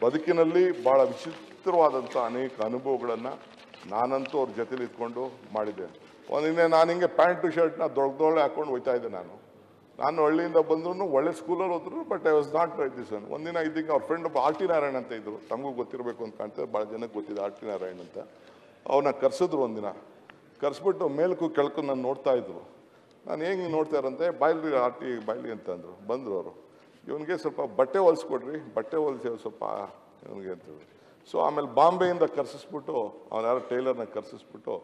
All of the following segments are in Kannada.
ಬದುಕಿನಲ್ಲಿ ಭಾಳ ವಿಚಿತ್ರವಾದಂಥ ಅನೇಕ ಅನುಭವಗಳನ್ನು ನಾನಂತೂ ಅವ್ರ ಜೊತೆಲಿ ಇದ್ಕೊಂಡು ಮಾಡಿದ್ದೇನೆ. ಒಂದಿನ ನಾನು ಹಿಂಗೆ ಪ್ಯಾಂಟು ಶರ್ಟ್ನ ದೊಡ್ಡದೊಳ್ಳೆ ಹಾಕೊಂಡು ಹೋಗ್ತಾ ಇದ್ದೆ. ನಾನು ಹಳ್ಳಿಯಿಂದ ಬಂದ್ರು ಒಳ್ಳೆ ಸ್ಕೂಲಲ್ಲಿ ಹೋದ್ರು, but I was not this one. ಒಂದಿನ ಇದ್ದಂಗೆ ಅವ್ರ ಫ್ರೆಂಡ್ ಒಬ್ಬ ಆರ್ ಟಿ ನಾರಾಯಣ್ ಅಂತ ಇದ್ರು, ತಮಗೂ ಗೊತ್ತಿರಬೇಕು ಅಂತ ಕಾಣ್ತಾರೆ, ಭಾಳ ಜನಕ್ಕೆ ಗೊತ್ತಿದೆ ಆರ್ ಟಿ ನಾರಾಯಣ್ ಅಂತ. ಅವನ್ನ ಕರೆಸಿದ್ರು ಒಂದಿನ, ಕರೆಸ್ಬಿಟ್ಟು ಮೇಲಕ್ಕೂ ಕೆಳಕ್ಕೂ ನಾನು ನೋಡ್ತಾ ಇದ್ರು. ನಾನು ಹೇಗೆ ನೋಡ್ತಾ ಇರಂತೆ, ಬಾಯ್ಲಿ ಆರ್ ಟಿ ಬಾಯ್ಲಿ ಅಂತಂದರು. ಬಂದರು ಅವರು, ಇವನಿಗೆ ಸ್ವಲ್ಪ ಬಟ್ಟೆ ಹೊಲಿಸ್ಕೊಡ್ರಿ, ಬಟ್ಟೆ ಹೊಲಿಸಿ ಸ್ವಲ್ಪ ಇವನಿಗೆ ಅಂತೇಳಿ. ಸೊ ಆಮೇಲೆ ಬಾಂಬೆಯಿಂದ ಕರ್ಸಿಸ್ಬಿಟ್ಟು, ಅವ್ನು ಯಾರೋ ಟೈಲರ್ನ ಕರ್ಸಿಸ್ಬಿಟ್ಟು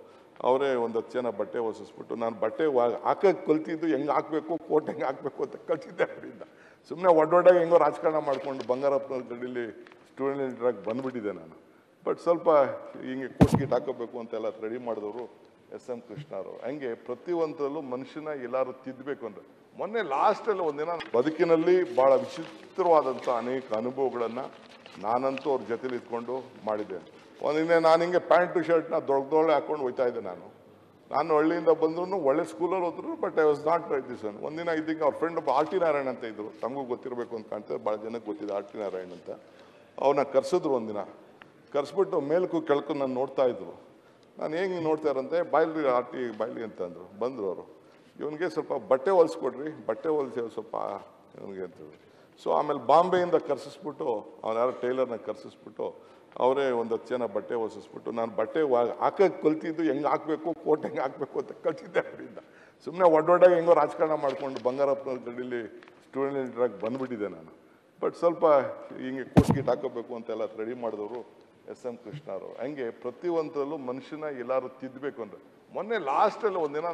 ಅವರೇ ಒಂದು 10 ಜನ ಬಟ್ಟೆ ಹೊಲಿಸಿಸ್ಬಿಟ್ಟು, ನಾನು ಬಟ್ಟೆ ಹಾಕಕ್ಕೆ ಕಲ್ತಿದ್ದು ಹೆಂಗೆ ಹಾಕಬೇಕು, ಕೋಟ್ ಹೆಂಗೆ ಹಾಕಬೇಕು ಅಂತ ಕಲ್ತಿದ್ದೆ ಅವರಿಂದ. ಸುಮ್ಮನೆ ಒಡ್ಡೊಡ್ಡಾಗಿ ಹೆಂಗೋ ರಾಜಕಾರಣ ಮಾಡಿಕೊಂಡು ಬಂಗಾರಪ್ಪನ ಗಡಿಲಿ ಸ್ಟೂಡೆಂಟ್ ಲೀಡರಾಗಿ ಬಂದುಬಿಟ್ಟಿದ್ದೆ ನಾನು. ಬಟ್ ಸ್ವಲ್ಪ ಹಿಂಗೆ ಕೋಟ್ ಗೀಟ್ ಹಾಕೋಬೇಕು ಅಂತೆಲ್ಲ ರೆಡಿ ಮಾಡಿದವರು ಎಸ್.ಎಂ. ಕೃಷ್ಣ ಅವರು. ಹಂಗೆ ಪ್ರತಿಯೊಂದರಲ್ಲೂ ಮನುಷ್ಯನ ಎಲ್ಲರೂ ತಿದ್ದಬೇಕು ಅಂದರೆ, ಮೊನ್ನೆ ಲಾಸ್ಟಲ್ಲಿ ಒಂದಿನ ಬದುಕಿನಲ್ಲಿ ಭಾಳ ವಿಚಿತ್ರವಾದಂಥ ಅನೇಕ ಅನುಭವಗಳನ್ನು ನಾನಂತೂ ಅವ್ರ ಜೊತೆಲಿ ಇದ್ಕೊಂಡು ಮಾಡಿದ್ದೇನೆ. ಒಂದಿನ ನಾನು ಹಿಂಗೆ ಪ್ಯಾಂಟು ಶರ್ಟ್ನ ದೊಡ್ಡದೊಳ್ಳೆ ಹಾಕೊಂಡು ಹೋಗ್ತಾ ಇದ್ದೆ. ನಾನು ಹಳ್ಳಿಯಿಂದ ಬಂದ್ರು ಒಳ್ಳೆ ಸ್ಕೂಲಲ್ಲಿ ಹೋದ್ರು, but I was not this one. ಒಂದಿನ ಇದ್ದಂಗೆ ಅವ್ರ ಫ್ರೆಂಡ್ ಒಬ್ಬ ಆರ್ ಟಿ ನಾರಾಯಣ್ ಅಂತ ಇದ್ರು, ತಮಗೂ ಗೊತ್ತಿರಬೇಕು ಅಂತ ಕಾಣ್ತಾರೆ, ಭಾಳ ಜನಕ್ಕೆ ಗೊತ್ತಿದೆ ಆರ್ ಟಿ ನಾರಾಯಣ್ ಅಂತ. ಅವನ್ನ ಕರೆಸಿದ್ರು ಒಂದಿನ, ಕರೆಸ್ಬಿಟ್ಟು ಮೇಲಕ್ಕೂ ಕೆಳಕ್ಕೂ ನಾನು ನೋಡ್ತಾ ಇದ್ರು. ನಾನು ಹೇಗೆ ನೋಡ್ತಾ ಇರಂತೆ, ಬಾಯ್ಲಿ ಆರ್ ಟಿ ಬಾಯ್ಲಿ ಅಂತಂದರು. ಬಂದರು ಅವರು, ಇವನಿಗೆ ಸ್ವಲ್ಪ ಬಟ್ಟೆ ಹೊಲಿಸ್ಕೊಡ್ರಿ, ಬಟ್ಟೆ ಹೊಲಿಸಿ ಸ್ವಲ್ಪ ಇವನಿಗೆ ಅಂತೇಳಿ. ಸೊ ಆಮೇಲೆ ಬಾಂಬೆಯಿಂದ ಕರ್ಸಿಸ್ಬಿಟ್ಟು, ಅವ್ನು ಯಾರೋ ಟೈಲರ್ನ ಕರ್ಸಿಸ್ಬಿಟ್ಟು ಅವರೇ ಒಂದು 10 ಜನ ಬಟ್ಟೆ ಹೊಲಿಸಿಸ್ಬಿಟ್ಟು, ನಾನು ಬಟ್ಟೆ ಹಾಕಕ್ಕೆ ಕಲ್ತಿದ್ದು ಹೆಂಗೆ ಹಾಕಬೇಕು, ಕೋಟ್ ಹೆಂಗೆ ಹಾಕಬೇಕು ಅಂತ ಕಲ್ತಿದ್ದೆ ಅವರಿಂದ. ಸುಮ್ಮನೆ ಒಡ್ಡೊಡ್ಡಾಗಿ ಹೆಂಗೋ ರಾಜಕಾರಣ ಮಾಡಿಕೊಂಡು ಬಂಗಾರಪ್ಪನ ಗಡಿಲಿ ಸ್ಟೂಡೆಂಟ್ ಲೀಡರಾಗಿ ಬಂದುಬಿಟ್ಟಿದ್ದೆ ನಾನು. ಬಟ್ ಸ್ವಲ್ಪ ಹಿಂಗೆ ಕೋಟ್ ಗೀಟ್ ಹಾಕೋಬೇಕು ಅಂತೆಲ್ಲ ರೆಡಿ ಮಾಡಿದವರು ಎಸ್.ಎಂ. ಕೃಷ್ಣ ಅವರು. ಹಂಗೆ ಪ್ರತಿಯೊಂದರಲ್ಲೂ ಮನುಷ್ಯನ ಎಲ್ಲರೂ ತಿದ್ದಬೇಕು ಅಂದರೆ, ಮೊನ್ನೆ ಲಾಸ್ಟಲ್ಲಿ ಒಂದಿನ